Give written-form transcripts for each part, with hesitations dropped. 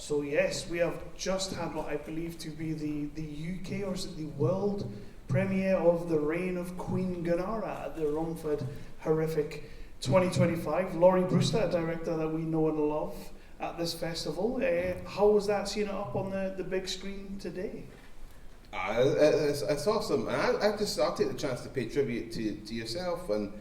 So yes, we have just had what I believe to be the UK, or is it the world premiere of the Reign of Queen Ginnarra at the Romford Horrific 2025. Lawrie Brewster, a director that we know and love at this festival. How was that seeing it up on the big screen today? It's awesome, and I'll take the chance to pay tribute to yourself and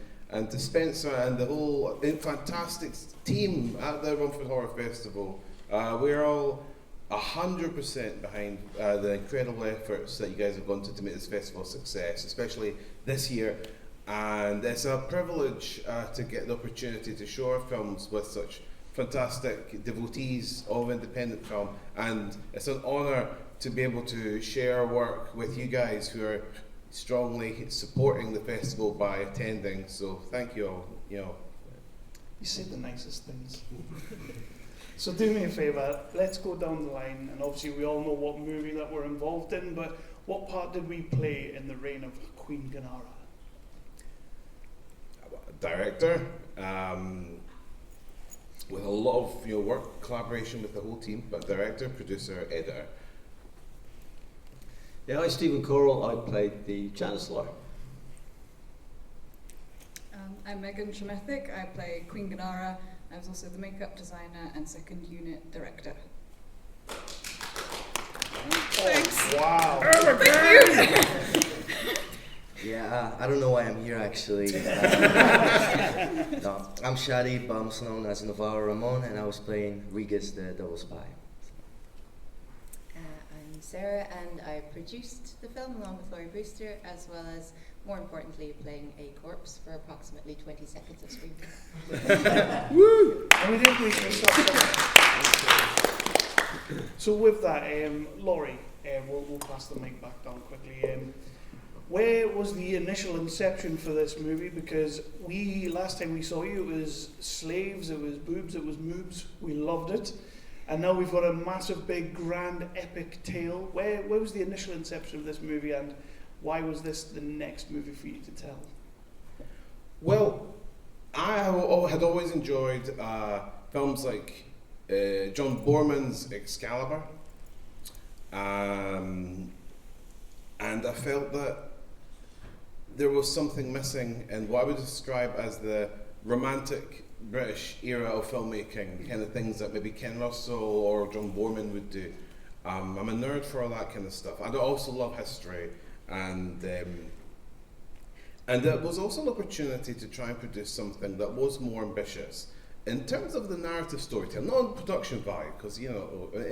to Spencer and the whole fantastic team at the Romford Horror Festival. We're all 100% behind the incredible efforts that you guys have gone to make this festival a success, especially this year. And it's a privilege to get the opportunity to show our films with such fantastic devotees of independent film, and it's an honour to be able to share work with you guys who are strongly supporting the festival by attending. So thank you all. You said the nicest things. So do me a favour, let's go down the line, and obviously we all know what movie that we're involved in, but what part did we play in the Reign of Queen Ginnarra? Director, with a lot of work, collaboration with the whole team, but director, producer, editor. Yeah, I'm Stephen Corrall. I played the Chancellor. I'm Megan Tremethick. I play Queen Ginnarra. I was also the makeup designer and second unit director. Thanks. Wow. Thank you. Yeah, I don't know why I'm here actually. No, I'm Shadi, but I'm also known as Navarro Ramon, and I was playing Regis, the double spy. I'm Sarah, and I produced the film along with Lawrie Brewster, as well as, more importantly, playing a corpse for approximately 20 seconds of screen time. Woo! And we didn't reach So with that, Lawrie, we'll pass the mic back down quickly. Where was the initial inception for this movie? Because last time we saw you, it was slaves, it was boobs, it was moobs. We loved it. And now we've got a massive, big, grand, epic tale. Where was the initial inception of this movie, and why was this the next movie for you to tell? Well, I had always enjoyed films like John Borman's Excalibur. And I felt that there was something missing in what I would describe as the romantic British era of filmmaking, kind of things that maybe Ken Russell or John Borman would do. I'm a nerd for all that kind of stuff. I also love history, and it was also an opportunity to try and produce something that was more ambitious in terms of the narrative storytelling, not on production value, because at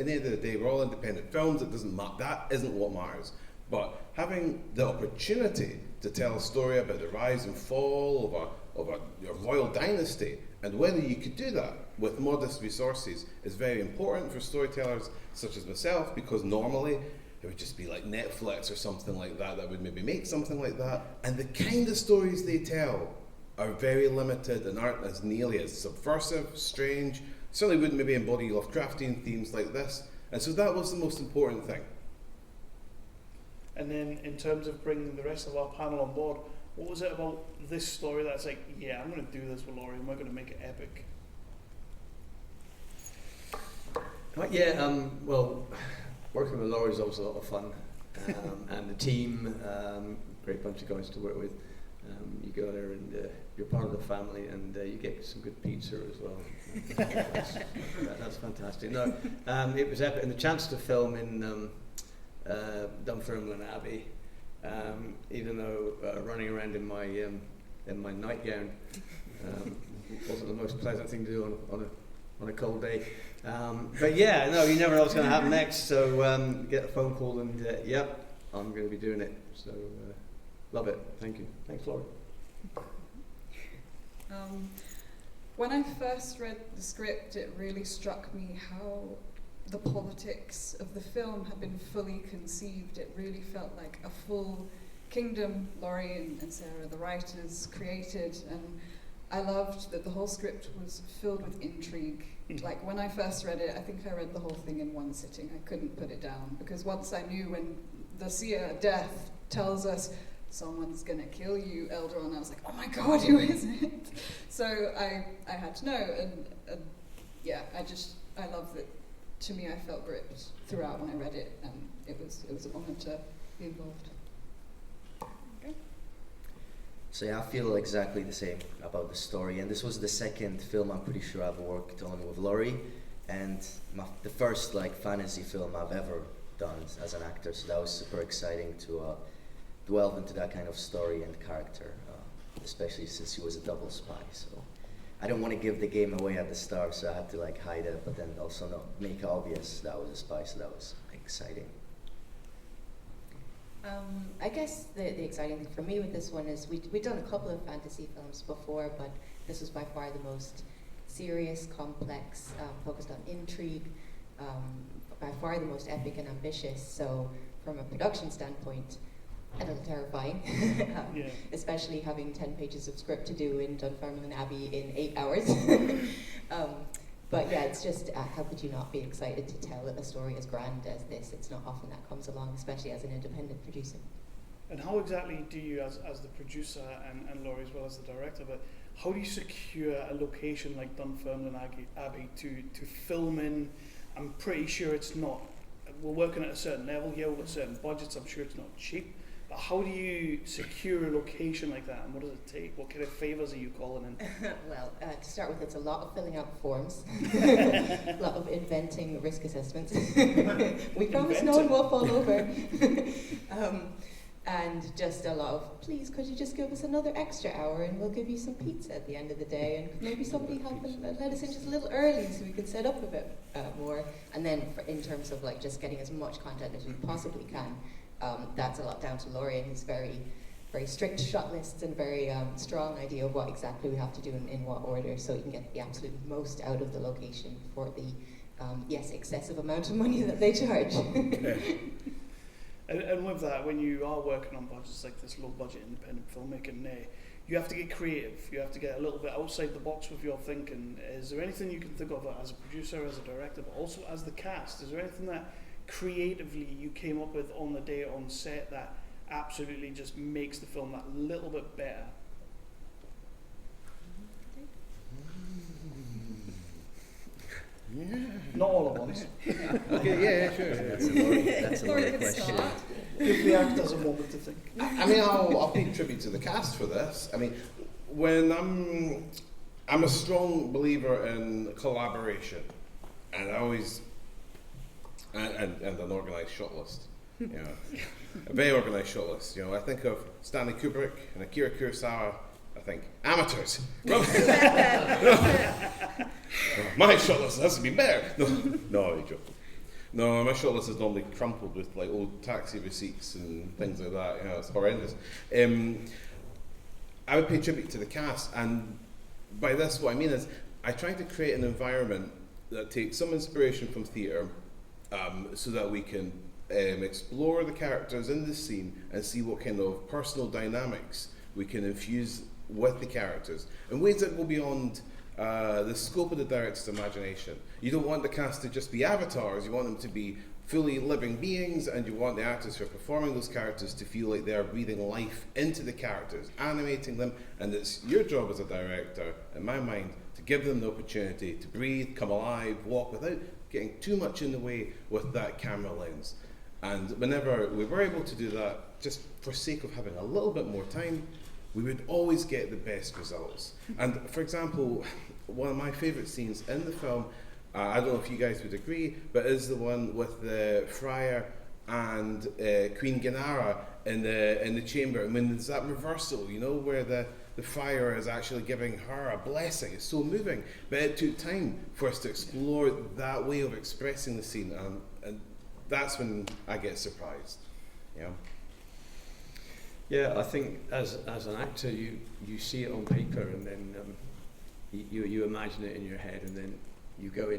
the end of the day, we're all independent films. It doesn't matter. That isn't what matters. But having the opportunity to tell a story about the rise and fall of a royal dynasty, and whether you could do that with modest resources, is very important for storytellers such as myself, because normally it would just be like Netflix or something like that would maybe make something like that. And the kind of stories they tell are very limited and aren't as nearly as subversive, strange, certainly wouldn't maybe embody Lovecraftian themes like this. And so that was the most important thing. And then in terms of bringing the rest of our panel on board, what was it about this story that's like, yeah, I'm going to do this with Lawrie and we're going to make it epic? Well, working with Lawrie is always a lot of fun. And the team, great bunch of guys to work with. You go there and you're part of the family, and you get some good pizza as well. That's fantastic. No, it was epic, and the chance to film in Dunfermline Abbey, even though running around in my nightgown wasn't the most pleasant thing to do on a cold day. But yeah, no, you never know what's going to happen next. So get a phone call and yep, I'm going to be doing it. So love it. Thank you. Thanks, Lawrie. When I first read the script, it really struck me how the politics of the film had been fully conceived. It really felt like a full kingdom Lawrie and Sarah, the writers, created, and I loved that the whole script was filled with intrigue. Like when I first read it, I think I read the whole thing in one sitting. I couldn't put it down, because once I knew when the seer Death tells us someone's gonna kill you, Eldron, I was like, oh my god, who is it? So I had to know, and yeah, I love that to me, I felt gripped throughout when I read it, and it was an honour to be involved. So yeah, I feel exactly the same about the story, and this was the second film I'm pretty sure I've worked on with Lawrie, and the first like fantasy film I've ever done as an actor. So that was super exciting to delve into that kind of story and character, especially since he was a double spy. So I don't want to give the game away at the start, so I had to like hide it, but then also not make it obvious that I was a spy. So that was exciting. I guess the exciting thing for me with this one is we'd done a couple of fantasy films before, but this was by far the most serious, complex, focused on intrigue, by far the most epic and ambitious. So from a production standpoint, a little terrifying, especially having 10 pages of script to do in Dunfermline Abbey in 8 hours. But yeah, it's just, how could you not be excited to tell a story as grand as this? It's not often that comes along, especially as an independent producer. And how exactly do you, as the producer and Lawrie as well as the director, but how do you secure a location like Dunfermline Abbey to film in? I'm pretty sure it's not, we're working at a certain level here, we've got certain budgets, I'm sure it's not cheap. But how do you secure a location like that, and what does it take? What kind of favours are you calling in? Well, to start with, it's a lot of filling out forms, a lot of inventing risk assessments. We promise no one will fall over. And just a lot of, please, could you just give us another extra hour and we'll give you some pizza at the end of the day, and maybe somebody help and let us in just a little early so we can set up a bit more. And then in terms of like just getting as much content as we possibly can, that's a lot down to Lawrie and his very, very strict shot lists and very strong idea of what exactly we have to do in what order, so you can get the absolute most out of the location for the, excessive amount of money that they charge. And with that, when you are working on budgets like this, low budget independent filmmaking, you have to get creative. You have to get a little bit outside the box with your thinking. Is there anything you can think of as a producer, as a director, but also as the cast? Is there anything that creatively you came up with on the day on set that absolutely just makes the film that little bit better? Yeah. Not all at once. Okay, yeah, sure. That's a Lawrie question. Give the actors a moment to think. I mean, I'll pay tribute to the cast for this. I mean, when I'm a strong believer in collaboration, and I always and an organised shot list. You know, a very organised shot list. You know, I think of Stanley Kubrick and Akira Kurosawa. I think amateurs. My shot list has to be better. No, you joke. No, my shot list is normally crumpled with like old taxi receipts and things like that. You know, it's horrendous. I would pay tribute to the cast, and by this, what I mean is, I try to create an environment that takes some inspiration from theatre, so that we can explore the characters in the scene and see what kind of personal dynamics we can infuse with the characters in ways that go beyond the scope of the director's imagination. You don't want the cast to just be avatars, you want them to be fully living beings, and you want the actors who are performing those characters to feel like they're breathing life into the characters, animating them, and it's your job as a director, in my mind, to give them the opportunity to breathe, come alive, walk without getting too much in the way with that camera lens. And whenever we were able to do that, just for sake of having a little bit more time, we would always get the best results. And for example, one of my favourite scenes in the film, I don't know if you guys would agree, but is the one with the friar and Queen Ginnarra in the chamber. I mean, there's that reversal, you know, where the friar is actually giving her a blessing. It's so moving, but it took time for us to explore that way of expressing the scene, and that's when I get surprised, you know. Yeah, I think as an actor, you see it on paper, and then you imagine it in your head, and then you go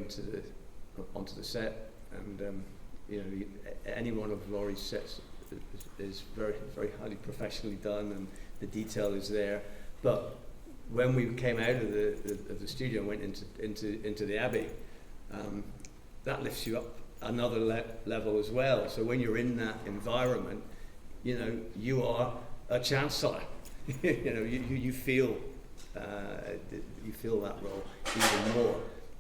onto the set, and any one of Lawrie's sets is very, very highly professionally done, and the detail is there. But when we came out of the studio and went into the Abbey, that lifts you up another level as well. So when you're in that environment, you know, you are a chancellor. You know, you feel that role even more.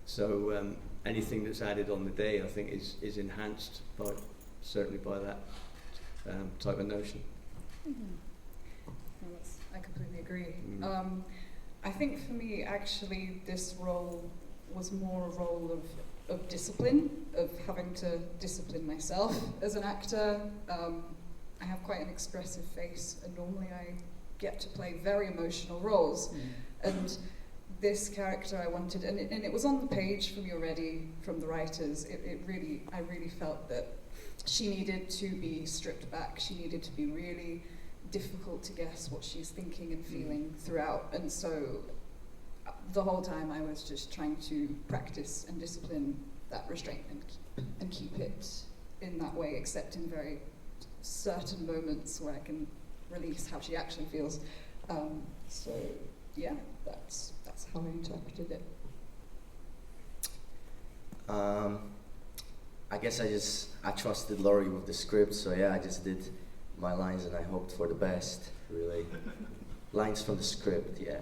So anything that's added on the day, I think, is enhanced certainly by that type of notion. Well, I completely agree. Mm. I think for me, actually, this role was more a role of discipline, of having to discipline myself as an actor. I have quite an expressive face, and normally I get to play very emotional roles. And this character I wanted, and it was on the page for me already from the writers. I really felt that she needed to be stripped back. She needed to be really difficult to guess what she's thinking and feeling throughout. And so the whole time I was just trying to practice and discipline that restraint and keep it in that way, except in very certain moments where I can release how she actually feels. So yeah, that's how I interpreted it. I guess I trusted Lawrie with the script, so yeah, I just did my lines and I hoped for the best, really. Lines from the script, yeah.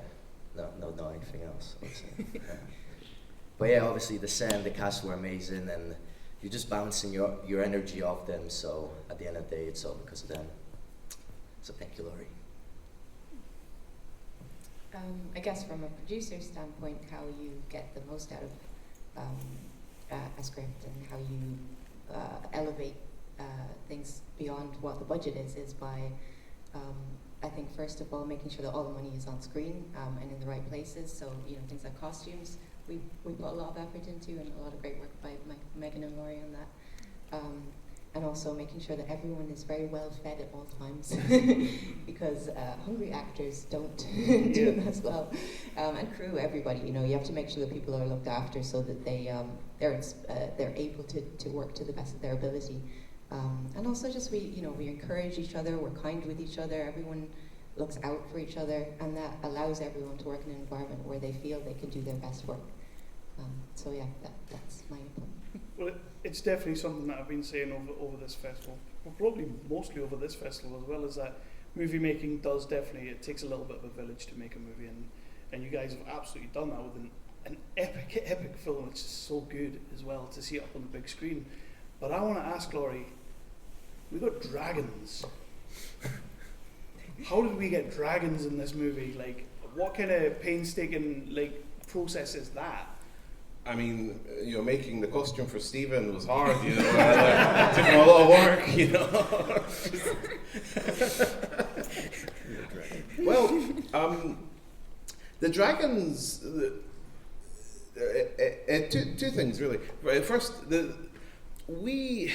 No, anything else, I would say. Yeah. But yeah, obviously the set and the cast were amazing, and you're just bouncing your energy off them, so at the end of the day, it's all because of them. So thank you, Lawrie. I guess from a producer's standpoint, how you get the most out of a script and how you elevate things beyond what the budget is by, I think, first of all, making sure that all the money is on screen and in the right places. So, things like costumes, we put a lot of effort into, and a lot of great work by Megan and Lawrie on that. And also making sure that everyone is very well fed at all times, because hungry actors don't do that as well. And crew, everybody, you have to make sure that people are looked after so that they're able to work to the best of their ability. And also just we encourage each other, we're kind with each other, everyone looks out for each other, and that allows everyone to work in an environment where they feel they can do their best work. So yeah, that's my input. Well, it's definitely something that I've been saying over this festival, well, probably mostly over this festival as well, is that movie making does definitely, it takes a little bit of a village to make a movie, and you guys have absolutely done that with an epic film. It's just so good as well to see it up on the big screen. But I want to ask Lawrie, we've got dragons. How did we get dragons in this movie? Like, what kind of painstaking process is that? I mean, making the costume for Stephen was hard, it took him a lot of work, Well, the dragons, two things really. First, we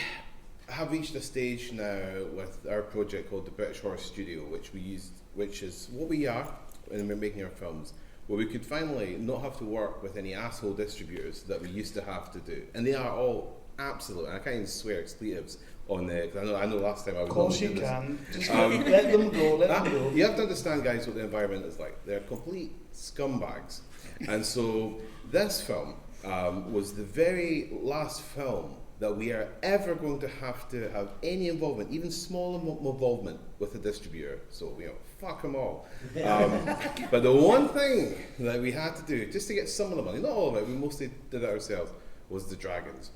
have reached a stage now with our project called the British Horror Studio, which is what we are when we're making our films, where we could finally not have to work with any asshole distributors that we used to have to do. And they are all absolute, and I can't even swear expletives on there, because I know last time I was... Of course you can. Just let them go. You have to understand, guys, what the environment is like. They're complete scumbags. And so this film was the very last film that we are ever going to have any involvement, even small involvement with a distributor. So, fuck them all. But the one thing that we had to do, just to get some of the money, not all of it, we mostly did it ourselves, was the dragons.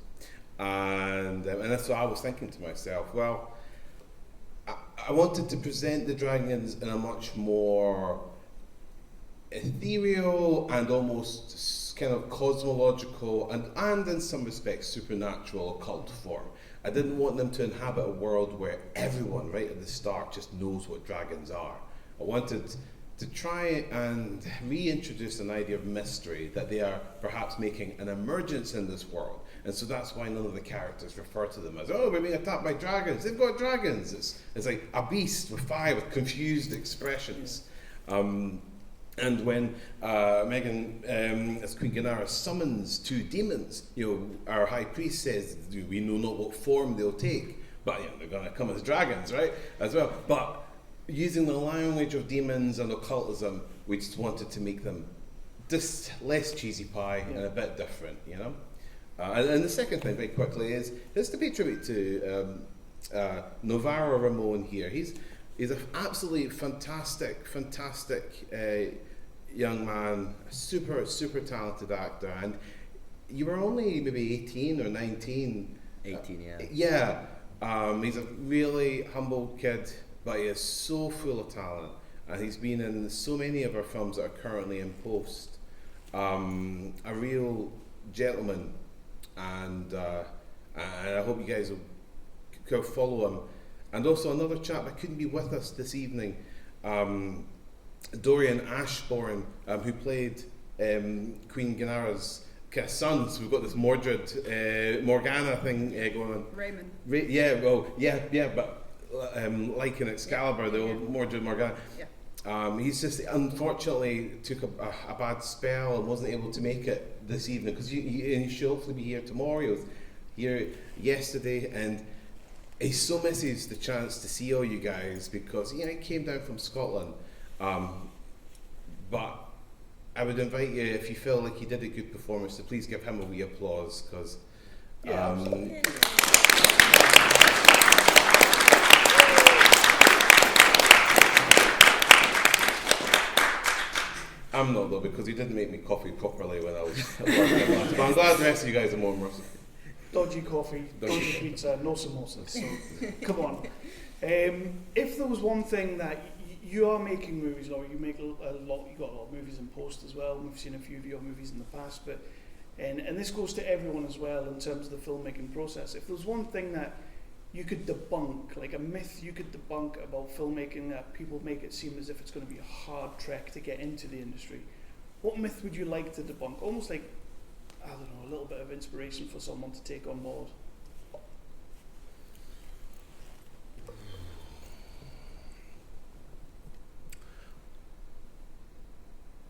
And that's what I was thinking to myself. Well, I wanted to present the dragons in a much more ethereal and almost kind of cosmological and in some respects supernatural occult form. I didn't want them to inhabit a world where everyone right at the start just knows what dragons are. I wanted to try and reintroduce an idea of mystery, that they are perhaps making an emergence in this world. And so that's why none of the characters refer to them as, we're being attacked by dragons. They've got dragons. It's like a beast with confused expressions. And when Megan, as Queen Ginnarra, summons two demons, our high priest says, we know not what form they'll take, but they're going to come as dragons, right, as well. But using the language of demons and occultism, we just wanted to make them just less cheesy pie and a bit different, And the second thing, very quickly, is to pay tribute to Navarro Ramon here. He's an absolutely fantastic young man, super talented actor, and you were only maybe 18 or 19. 18, yeah. Yeah. He's a really humble kid, but he is so full of talent. And he's been in so many of our films that are currently in post. A real gentleman, and I hope you guys will go follow him. And also another chap that couldn't be with us this evening, Dorian Ashbourne, who played Queen Ginnarra's kind of son. So we've got this Mordred, Morgana thing going on. Raymond. But like in Excalibur, the old Mordred Morgana. Yeah. He's just unfortunately took a bad spell and wasn't able to make it this evening, because he should hopefully be here tomorrow. He was here yesterday, and he so misses the chance to see all you guys, because he came down from Scotland. But I would invite you, if you feel like he did a good performance, to please give him a wee applause, because I'm not, though, because he didn't make me coffee properly when I was working last. But I'm glad the rest of you guys are more merciful. Dodgy coffee, dodgy pizza, no samosas. So, come on. If there was one thing that you are making movies, Lawrie, you make a lot. You got a lot of movies in post as well. We've seen a few of your movies in the past, but and this goes to everyone as well in terms of the filmmaking process. If there was one thing that you could debunk, like a myth you could debunk about filmmaking that people make it seem as if it's going to be a hard trek to get into the industry, what myth would you like to debunk? Almost like, I don't know, a little bit of inspiration for someone to take on board.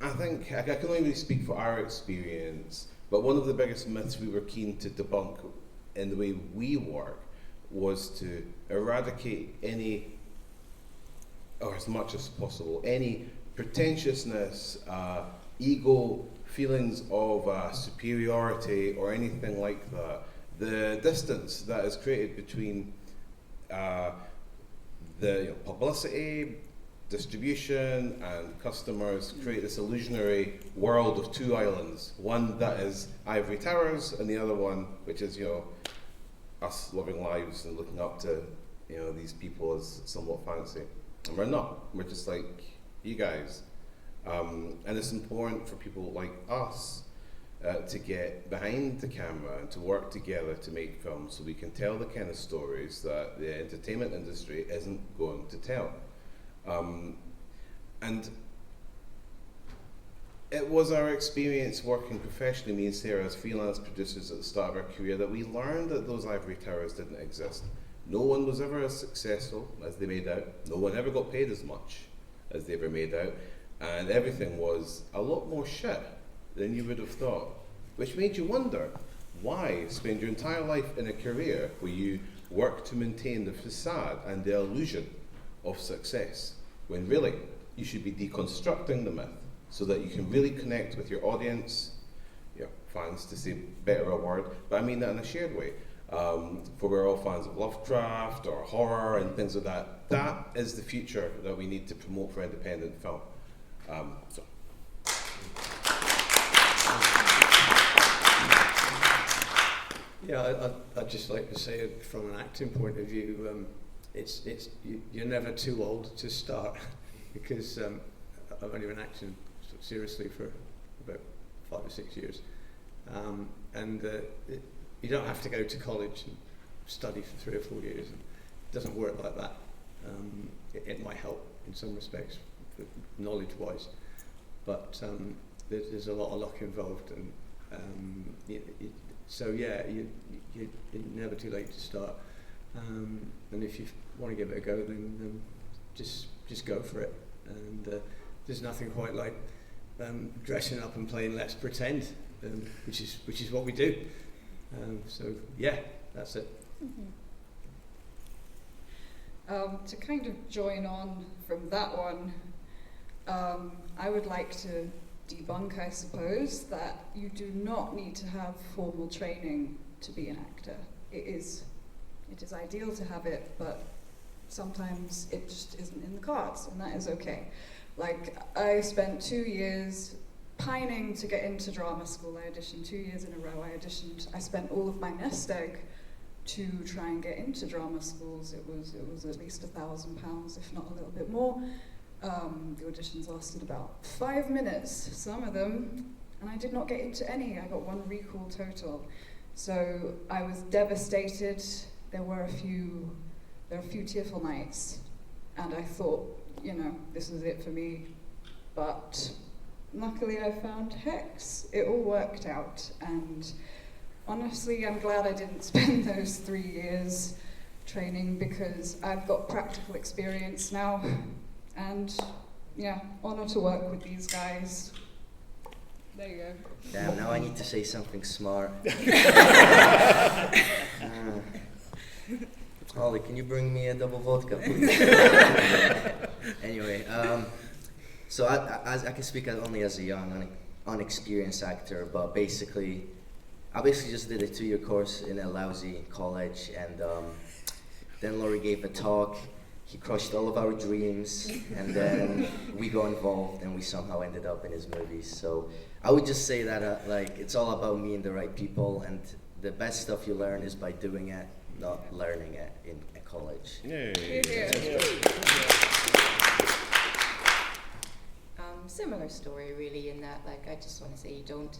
I think I can only really speak for our experience, but one of the biggest myths we were keen to debunk in the way we work was to eradicate any, or as much as possible, any pretentiousness, ego, feelings of superiority or anything like that. The distance that is created between the publicity, distribution and customers create this illusionary world of two islands. One that is ivory towers, and the other one which is, us living lives and looking up to, these people as somewhat fancy. And we're not. We're just like you guys. And it's important for people like us to get behind the camera and to work together to make films, so we can tell the kind of stories that the entertainment industry isn't going to tell. And it was our experience working professionally, me and Sarah, as freelance producers at the start of our career, that we learned that those ivory towers didn't exist. No one was ever as successful as they made out. No one ever got paid as much as they ever made out. And everything was a lot more shit than you would have thought. Which made you wonder, why spend your entire life in a career where you work to maintain the facade and the illusion of success, when really you should be deconstructing the myth so that you can really connect with your audience, your fans, to say better a word, but I mean that in a shared way. For we're all fans of Lovecraft or horror and things like that. That is the future that we need to promote for independent film. Yeah, I'd just like to say, from an acting point of view, you're never too old to start, because I've only been acting seriously for about 5 or 6 years, and you don't have to go to college and study for 3 or 4 years. It doesn't work like that. It might help in some respects, knowledge-wise, but there's a lot of luck involved, and you're never too late to start. And if you want to give it a go, then just go for it. And there's nothing quite like dressing up and playing Let's Pretend, which is what we do. That's it. To kind of join on from that one, I would like to debunk, I suppose, that you do not need to have formal training to be an actor. It is ideal to have it, but sometimes it just isn't in the cards, and that is okay. Like, I spent 2 years pining to get into drama school. I auditioned 2 years in a row. I spent all of my nest egg to try and get into drama schools. It was at least £1,000, if not a little bit more. The auditions lasted about 5 minutes, some of them, and I did not get into any. I got 1 recall total. So I was devastated. There were a few tearful nights, and I thought, this is it for me. But luckily I found Hex. It all worked out, and honestly, I'm glad I didn't spend those 3 years training, because I've got practical experience now, and honour to work with these guys. There you go. Damn, now I need to say something smart. Ollie, can you bring me a double vodka, please? Anyway, so I can speak only as a young, unexperienced actor, but I basically just did a 2-year course in a lousy college, and then Lawrie gave a talk. He crushed all of our dreams, and then we got involved, and we somehow ended up in his movies. So I would just say that it's all about meeting the right people, and the best stuff you learn is by doing it, not learning it in a college. Yay. Similar story, really, in that, I just want to say you don't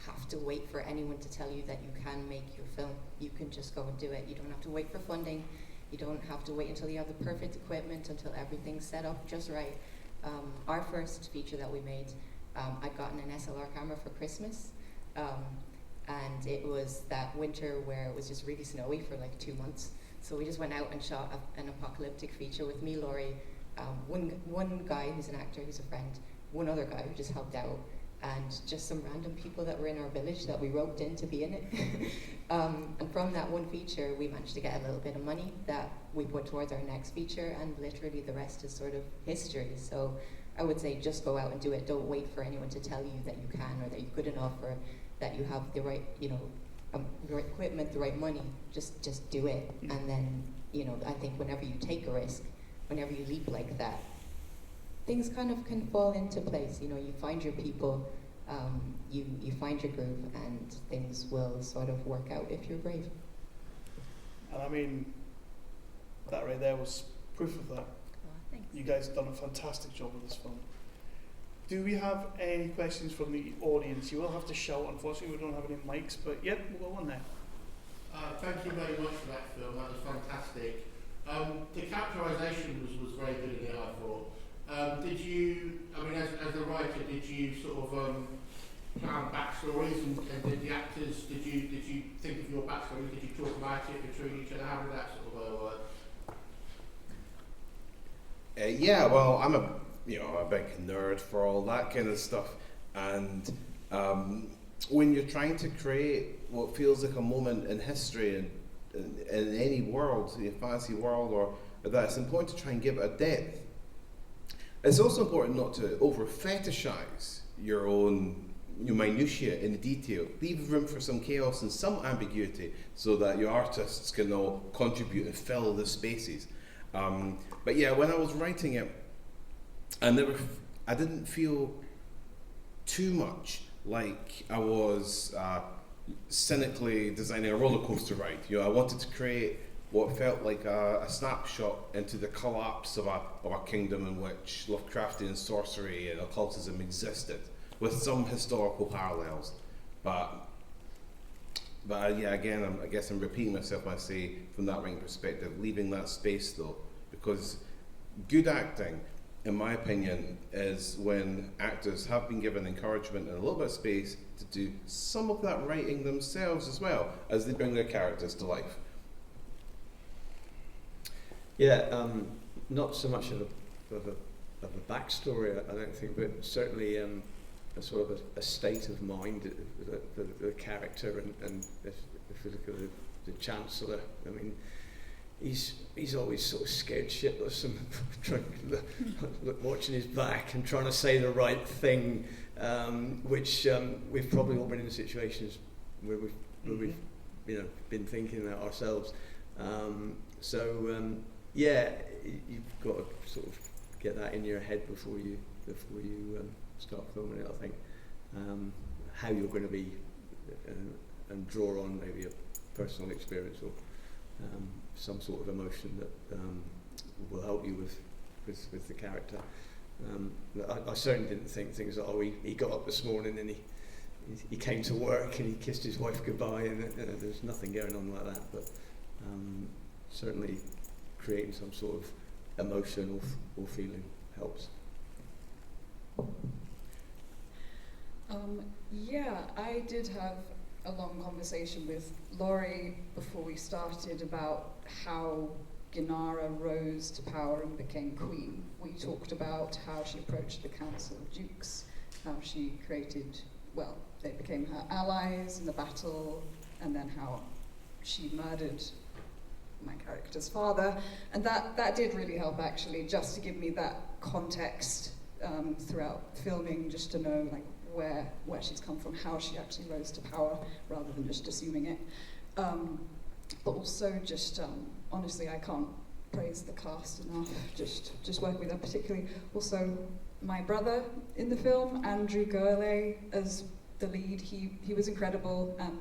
have to wait for anyone to tell you that you can make your film. You can just go and do it. You don't have to wait for funding. You don't have to wait until you have the perfect equipment, until everything's set up just right. Our first feature that we made, I'd gotten an SLR camera for Christmas, and it was that winter where it was just really snowy for 2 months. So we just went out and shot an apocalyptic feature with me, Lawrie, one guy who's an actor, who's a friend, one other guy who just helped out, and just some random people that were in our village that we roped in to be in it. And from that one feature, we managed to get a little bit of money that we put towards our next feature, and literally the rest is sort of history. So I would say just go out and do it. Don't wait for anyone to tell you that you can, or that you're good enough, or that you have the right, the right equipment, the right money. Just do it. And then, I think whenever you take a risk, whenever you leap like that, things kind of can fall into place. You find your people, you find your groove, and things will sort of work out if you're brave. And I mean, that right there was proof of that. Oh, thanks. You guys have done a fantastic job with this film. Do we have any questions from the audience? You will have to shout. Unfortunately, we don't have any mics, but yep, we'll go on there. Thank you very much for that film. That was fantastic. The characterisation was very good in it, I thought. Did you, as a writer, did you sort of plan backstories, and did the actors, did you think of your backstory? Did you talk about it between each other? How did that sort of work? Yeah, well, I'm a big nerd for all that kind of stuff, and when you're trying to create what feels like a moment in history in any world, a fantasy world or that, it's important to try and give it a depth. It's also important not to over fetishize your minutiae in the detail. Leave room for some chaos and some ambiguity so that your artists can all contribute and fill the spaces. But yeah, when I was writing it, I didn't feel too much like I was cynically designing a roller coaster ride. I wanted to create what felt like a snapshot into the collapse of a kingdom in which Lovecraftian sorcery and occultism existed, with some historical parallels. But yeah, again, I guess I'm repeating myself when I say from that writing perspective, leaving that space though, because good acting, in my opinion, is when actors have been given encouragement and a little bit of space to do some of that writing themselves as well, as they bring their characters to life. Yeah, not so much of a backstory, I don't think, but certainly a sort of a state of mind, the character, and if you look at the Chancellor, I mean, he's always sort of scared shitless and watching his back and trying to say the right thing, which we've probably all been in situations where we've been thinking that ourselves. Yeah, you've got to sort of get that in your head before you start filming it, I think. how you're going to be, and draw on maybe a personal experience or some sort of emotion that will help you with the character. I certainly didn't think things like, he got up this morning and he came to work and he kissed his wife goodbye, and there's nothing going on like that, but certainly creating some sort of emotion or feeling helps. Yeah, I did have a long conversation with Lawrie before we started about how Ginnarra rose to power and became queen. We talked about how she approached the Council of Dukes, how she created, well, they became her allies in the battle, and then how she murdered my character's father. And that did really help, actually, just to give me that context throughout filming, just to know like where she's come from, how she actually rose to power, rather than just assuming it. But also just, honestly, I can't praise the cast enough, just working with them particularly. Also, my brother in the film, Andrew Gurley, as the lead, he was incredible, and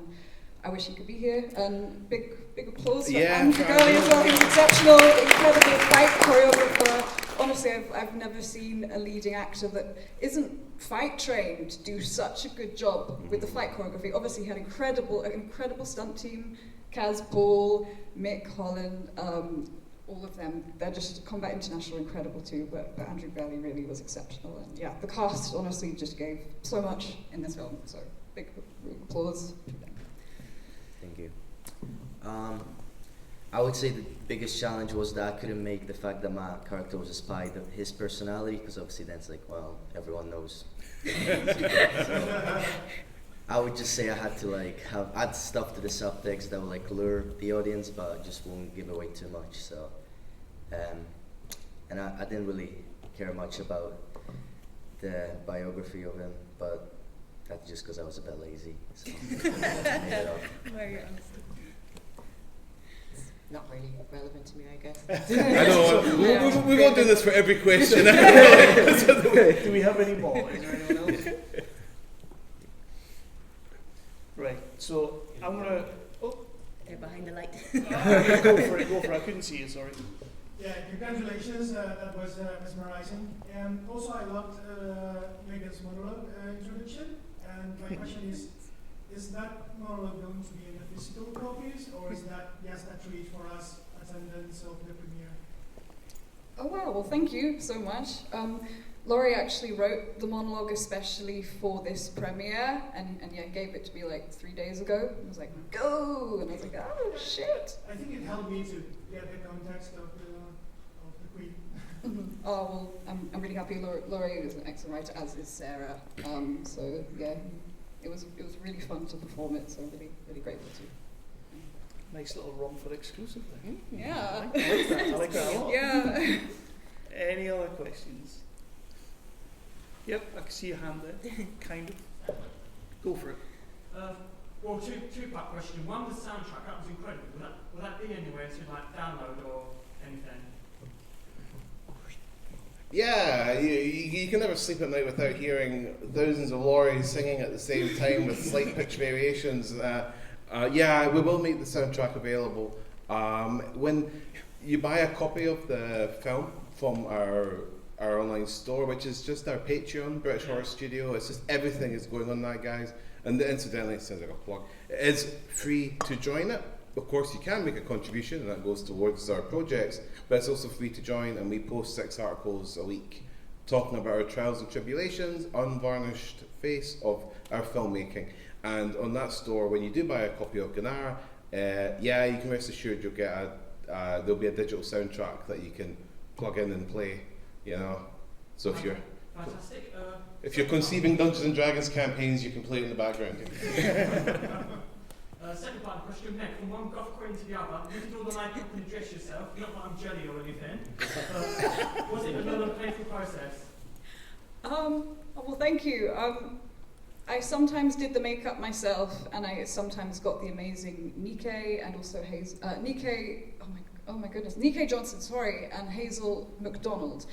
I wish he could be here. And big applause for Andrew Gurley as well. He was exceptional, incredible fight choreographer. Honestly, I've never seen a leading actor that isn't fight trained do such a good job with the fight choreography. Obviously, he had an incredible stunt team. Kaz Ball, Mick Holland, all of them. They're just Combat International incredible too, but Andrew Gurley really was exceptional. And yeah, the cast honestly just gave so much in this film. So big applause to them. Thank you. I would say the biggest challenge was that I couldn't make the fact that my character was a spy his personality, because obviously that's like, well, everyone knows. So, I would just say I had to add stuff to the subtext that would like lure the audience, but just won't give away too much. So, and I didn't really care much about the biography of him, but that's just because I was a bit lazy. So I made it up. Very honest. Not really relevant to me, I guess. I know, we won't do this for every question. Do we have any more? Is there anyone else? Right, so I'm going to... Oh. They're behind the light. Go for it. I couldn't see you, sorry. Yeah, congratulations. That was mesmerizing. And also I loved Megan's monologue introduction. And my question is that monologue going to be in the physical copies, or is that just a treat for us attendants of the premiere? Oh wow, well thank you so much. Lawrie actually wrote the monologue especially for this premiere, and yeah, gave it to me like 3 days ago. I was like, go! And I was like, oh shit! I think it helped me to get the context of the Queen. Oh well, I'm really happy. Lawrie is an excellent writer, as is Sarah. So yeah, it was really fun to perform it. So really grateful to. Nice little Romford exclusive there. Yeah. I like that a lot. Yeah. Any other questions? Yep, I can see your hand there. Kind of. Go for it. Well, two-part question. One, the soundtrack, that was incredible. Will that be anywhere to like download or anything? Yeah, you can never sleep at night without hearing thousands of Lawries singing at the same time with slight pitch variations. Yeah, we will make the soundtrack available. When you buy a copy of the film from our online store, which is just our Patreon, British Horror Studio, it's just everything is going on that, guys. And incidentally, it sounds like a plug, it is free to join it. Of course, you can make a contribution, and that goes towards our projects, but it's also free to join, and we post 6 articles a week talking about our trials and tribulations, unvarnished face of our filmmaking. And on that store, when you do buy a copy of Ginnarra, yeah, you can rest assured you'll get there'll be a digital soundtrack that you can plug in and play, you know. So if you're fantastic. If you're conceiving Dungeons and Dragons campaigns, you can play it in the background. Second part of the question, Nick, from one goth queen to the other, you did all the makeup and dress yourself, not that I'm jelly or anything, but was it another painful process? Well, thank you. I sometimes did the makeup myself, and I sometimes got the amazing Nike and also Nike, oh my god, oh my goodness, Nikkei Johnson, sorry, and Hazel McDonald.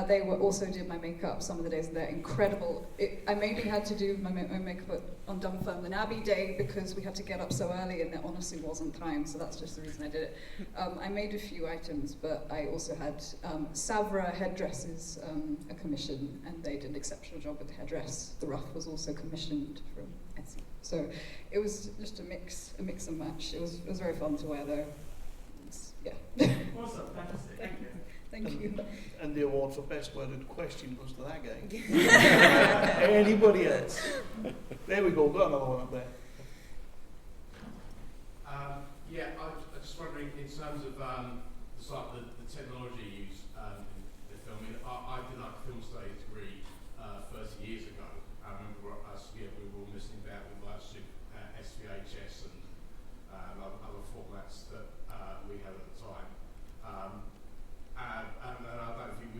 They also did my makeup some of the days, and they're incredible. I mainly had to do my makeup on Dunfermline Abbey Day because we had to get up so early, and there honestly wasn't time, so that's just the reason I did it. I made a few items, but I also had Savra headdresses, a commission, and they did an exceptional job with the headdress. The ruff was also commissioned from Etsy. So it was just a mix and match. It was very fun to wear though. Yeah. Awesome, fantastic, thank you. Thank you. And the award for best worded question goes to that guy. Anybody else? There we go, got another one up there. Yeah, I was just wondering, in terms of the technology used in the filming, I did like a film studies degree 30 years ago. I remember we were all messing about with like SVHS and other formats that we had at the time. And I don't think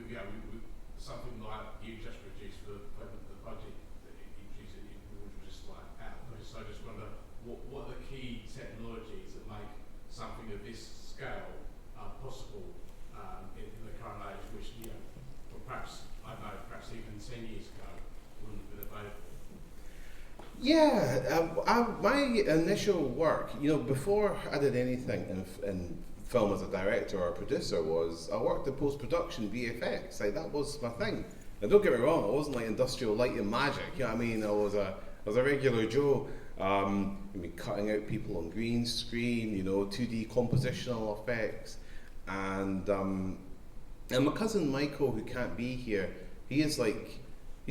something like you just produced for the budget that you produced, it was just like out of place. So I just wonder what are the key technologies that make something of this scale possible in the current age, which perhaps even 10 years ago wouldn't have been available. Yeah, my initial work, before I did anything in film as a director or a producer, was I worked in post-production VFX. Like, that was my thing. Now, don't get me wrong, I wasn't like industrial light and magic. You know what I mean? I was a regular Joe. Cutting out people on green screen, 2D compositional effects, and my cousin Michael, who can't be here, he's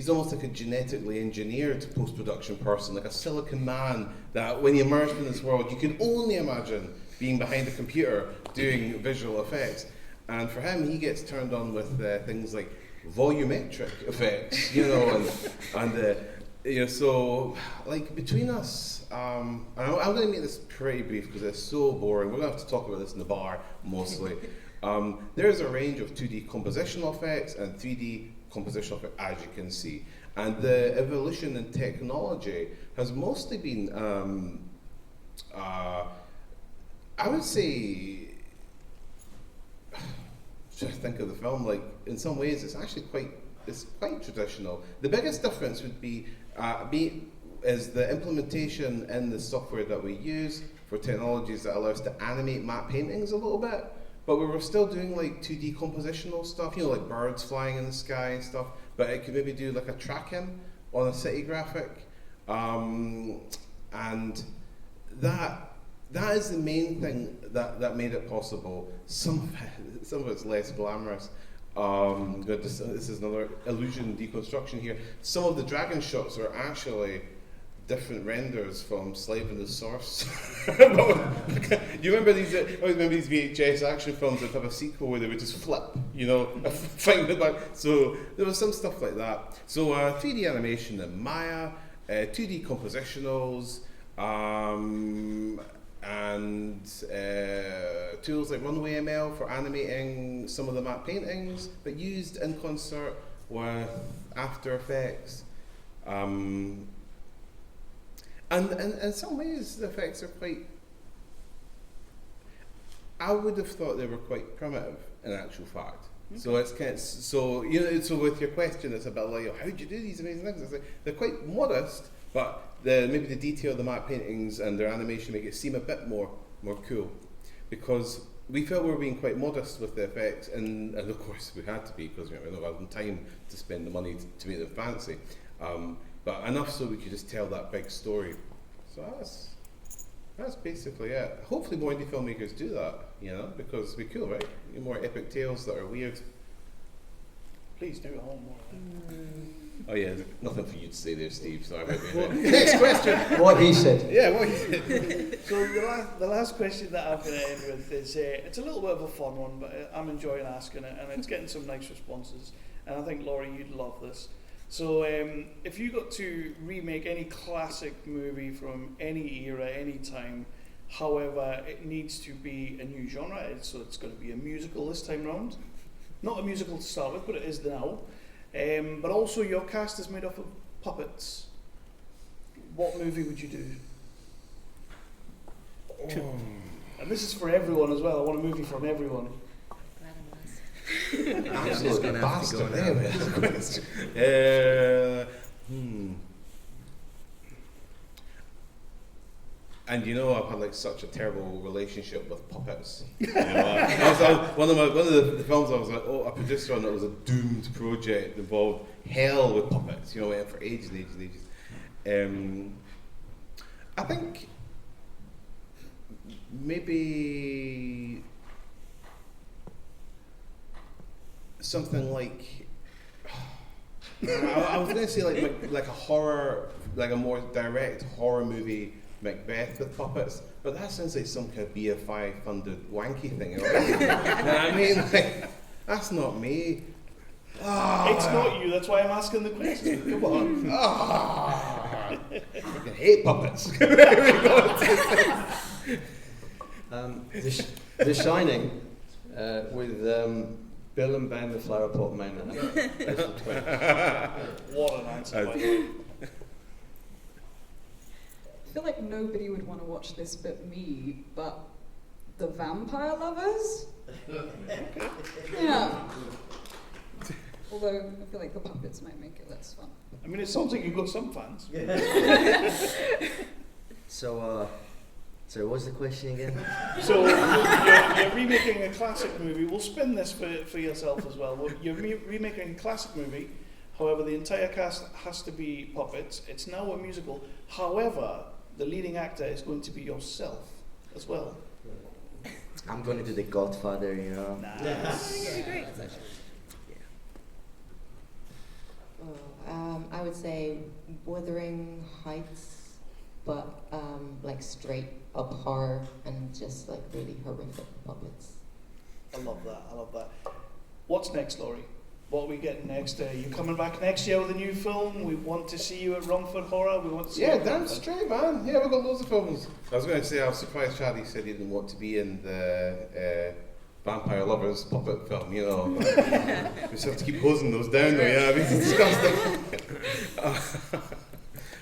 almost like a genetically engineered post-production person, like a silicon man that when he emerged in this world, you can only imagine being behind a computer doing visual effects. And for him, he gets turned on with things like volumetric effects, so like between us, I'm going to make this pretty brief because it's so boring. We're going to have to talk about this in the bar mostly. There's a range of 2D compositional effects and 3D compositional effects, as you can see. And the evolution in technology has mostly been, I would say, just think of the film, like in some ways it's actually quite traditional. The biggest difference would be the implementation in the software that we use for technologies that allow us to animate matte paintings a little bit, but we were still doing like 2D compositional stuff, like birds flying in the sky and stuff, but it could maybe do like a tracking on a city graphic, and that is the main thing that made it possible. Some of it's less glamorous. This is another illusion deconstruction here. Some of the dragon shots are actually different renders from Slave and the Source. You remember these? I always remember these VHS action films that have a sequel where they would just flip, fighting the back. So there was some stuff like that. So 3D animation in Maya, 2D compositionals, and tools like Runway ML for animating some of the matte paintings, but used in concert with After Effects. And in some ways the effects are quite, I would have thought they were quite primitive in actual fact. Okay. So it's kind of, so with your question, it's about like, how do you do these amazing things? It's like, they're quite modest, but maybe the detail of the matte paintings and their animation make it seem a bit more cool, because we felt we were being quite modest with the effects, and of course we had to be, because we don't have time to spend the money to make them fancy, but enough so we could just tell that big story. So that's basically it. Hopefully more indie filmmakers do that, because it'd be cool, right? More epic tales that are weird. Please do a whole more of that. Oh yeah, nothing for you to say there, Steve. Sorry about that. Next question. What he said. Yeah, what he said. So the last question that I'm going to end with is, it's a little bit of a fun one, but I'm enjoying asking it, and it's getting some nice responses. And I think, Lawrie, you'd love this. So if you got to remake any classic movie from any era, any time, however, it needs to be a new genre, so it's going to be a musical this time round. Not a musical to start with, but it is now. But also your cast is made up of puppets. What movie would you do? And this is for everyone as well. I want a movie from everyone. Absolute gonna have to go bastard. now. Anyway, that's a question. And you know, I've had like such a terrible relationship with puppets. You know, one of the films I was like, a producer on it was a doomed project, involved hell with puppets. You know, went for ages and ages and ages. I think maybe something like I was going to say like a horror, like a more direct horror movie, Macbeth with puppets, but that sounds like some kind of BFI funded wanky thing. You know what I mean? Like, that's not me. It's not you. That's why I'm asking the question. Come on. I fucking hate puppets. The Shining with Bill and Ben, the Flower Pot Men. What an answer, by the way. I feel like nobody would want to watch this but me, but the Vampire Lovers? Yeah. Although I feel like the puppets might make it less fun. I mean, it sounds like you've got some fans. So, sorry, what was the question again? So you're remaking a classic movie. We'll spin this for yourself as well. You're remaking a classic movie. However, the entire cast has to be puppets. It's now a musical. However, the leading actor is going to be yourself as well. I'm going to do the Godfather, you know. Nice. Great. I would say Wuthering Heights, but like straight up horror and just like really horrific puppets. I love that. What's next, Lawrie? What are we getting next? You coming back next year with a new film? We want to see you at Romford Horror. We want to see you at damn Romford. straight, man. Yeah, we've got loads of films. I was going to say, I was surprised Shadi said he didn't want to be in the Vampire Lovers puppet film, you know. We just have to keep hosing those down, though, yeah. I mean, it's disgusting.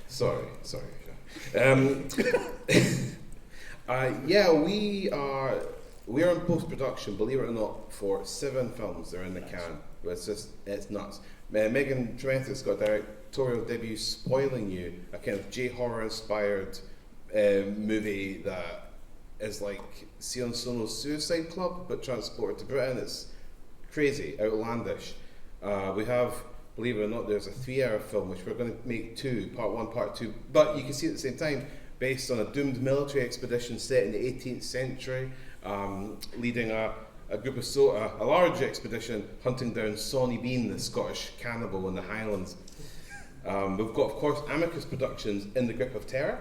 Sorry. Yeah, we are in post-production, believe it or not, for 7 films. They're in the can. It's nuts. Megan Tremethick's got a directorial debut, Spoiling You, a kind of J-horror inspired movie that is like Sion Sono's Suicide Club, but transported to Britain. It's crazy, outlandish. We have, believe it or not, there's a 3-hour film, which we're going to make 2, part 1, part 2, but you can see at the same time, based on a doomed military expedition set in the 18th century, leading a large expedition hunting down Sonny Bean, the Scottish cannibal in the Highlands. We've got, of course, Amicus Productions' In the Grip of Terror.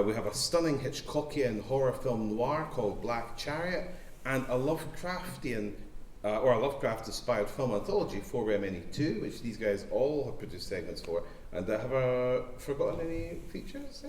We have a stunning Hitchcockian horror film noir called Black Chariot, and a Lovecraft-inspired film anthology, 4 Many 2, which these guys all have produced segments for. And have I forgotten any features?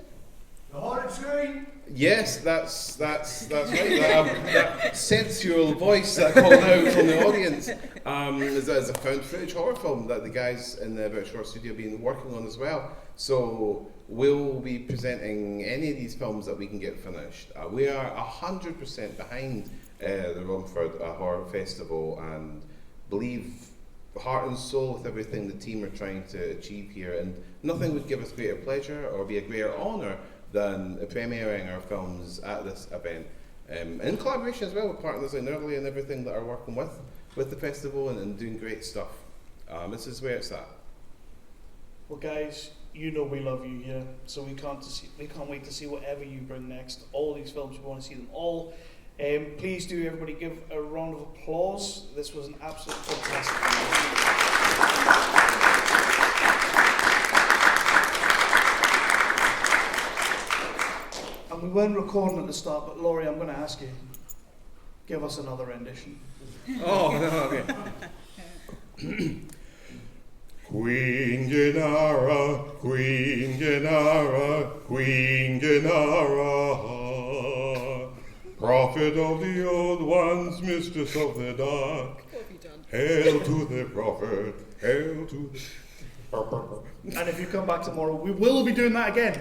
The Horrid Screen. Yes, that's right. That sensual voice that called out from the audience is a found footage horror film that the guys in the British Horror Studio have been working on as well. So we'll be presenting any of these films that we can get finished. We are 100% behind the Romford Horror Festival and believe heart and soul with everything the team are trying to achieve here. And nothing would give us greater pleasure or be a greater honour than premiering our films at this event. In collaboration as well with partners like Nerley and everything that are working with the festival and doing great stuff. This is where it's at. Well, guys, you know we love you here, so we can't wait to see whatever you bring next. All these films, we want to see them all. Please do, everybody, give a round of applause. This was an absolute fantastic film. And we weren't recording at the start, but Lawrie, I'm going to ask you, give us another rendition. Oh, no, okay. Queen Ginnarra, Queen Ginnarra, Queen Ginnarra, prophet of the old ones, mistress of the dark. Hail to the prophet, hail to the... And if you come back tomorrow, we will be doing that again.